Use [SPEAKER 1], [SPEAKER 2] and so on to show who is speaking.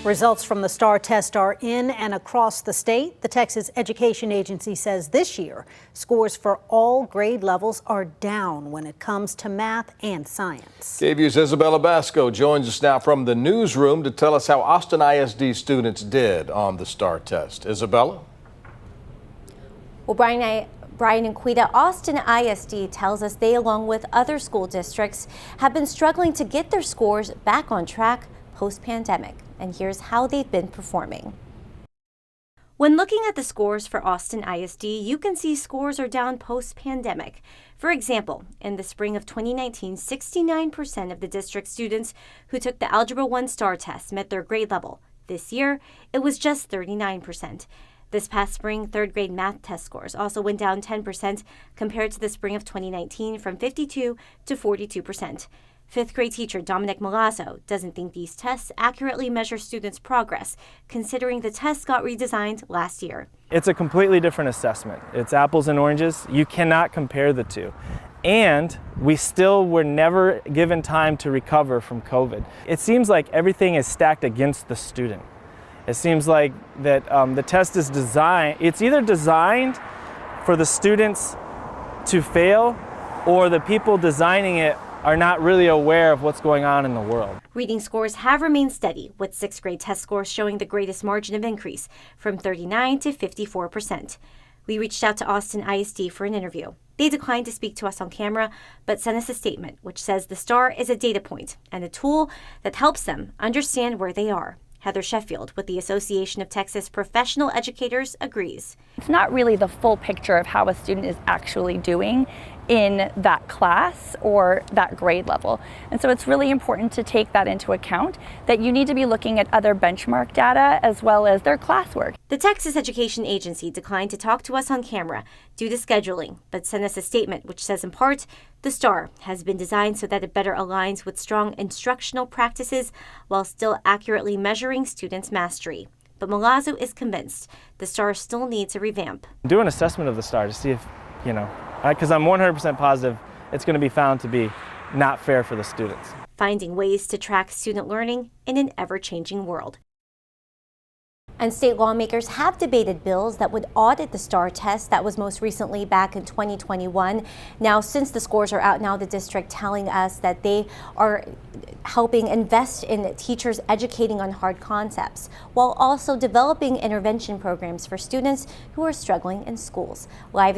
[SPEAKER 1] Results from the STAAR test are in and across the state. The Texas Education Agency says this year, scores for all grade levels are down when it comes to math and science.
[SPEAKER 2] KVUE's Isabella Basco joins us now from the newsroom to tell us how Austin ISD students did on the STAAR test. Isabella?
[SPEAKER 3] Well, Brian and Quita, Austin ISD tells us they, along with other school districts, have been struggling to get their scores back on track post-pandemic. And here's how they've been performing. When looking at the scores for Austin ISD, you can see scores are down post-pandemic. For example, in the spring of 2019, 69% of the district students who took the Algebra 1 STAAR test met their grade level. This year, it was just 39%. This past spring, third grade math test scores also went down 10% compared to the spring of 2019, from 52 to 42%. Fifth grade teacher Dominic Malazzo doesn't think these tests accurately measure students' progress, considering the tests got redesigned last year.
[SPEAKER 4] It's a completely different assessment. It's apples and oranges. You cannot compare the two. And we still were never given time to recover from COVID. It seems like everything is stacked against the student. It seems like that the test is designed, it's either designed for the students to fail, or the people designing it are not really aware of what's going on in the world.
[SPEAKER 3] Reading scores have remained steady, with sixth grade test scores showing the greatest margin of increase, from 39 to 54%. We reached out to Austin ISD for an interview. They declined to speak to us on camera, but sent us a statement which says the STAAR is a data point and a tool that helps them understand where they are. Heather Sheffield with the Association of Texas Professional Educators agrees.
[SPEAKER 5] It's not really the full picture of how a student is actually doing in that class or that grade level. And so it's really important to take that into account, that you need to be looking at other benchmark data as well as their classwork.
[SPEAKER 3] The Texas Education Agency declined to talk to us on camera due to scheduling, but sent us a statement which says in part, the STAAR has been designed so that it better aligns with strong instructional practices while still accurately measuring students' mastery. But Malazzo is convinced the STAAR still needs a revamp.
[SPEAKER 4] Do an assessment of the STAAR to see if, because I'm 100% positive it's going to be found to be not fair for the students.
[SPEAKER 3] Finding ways to track student learning in an ever-changing world. And state lawmakers have debated bills that would audit the STAAR test that was most recently back in 2021. Now, since the scores are out now, the district telling us that they are helping invest in teachers educating on hard concepts, while also developing intervention programs for students who are struggling in schools. Live in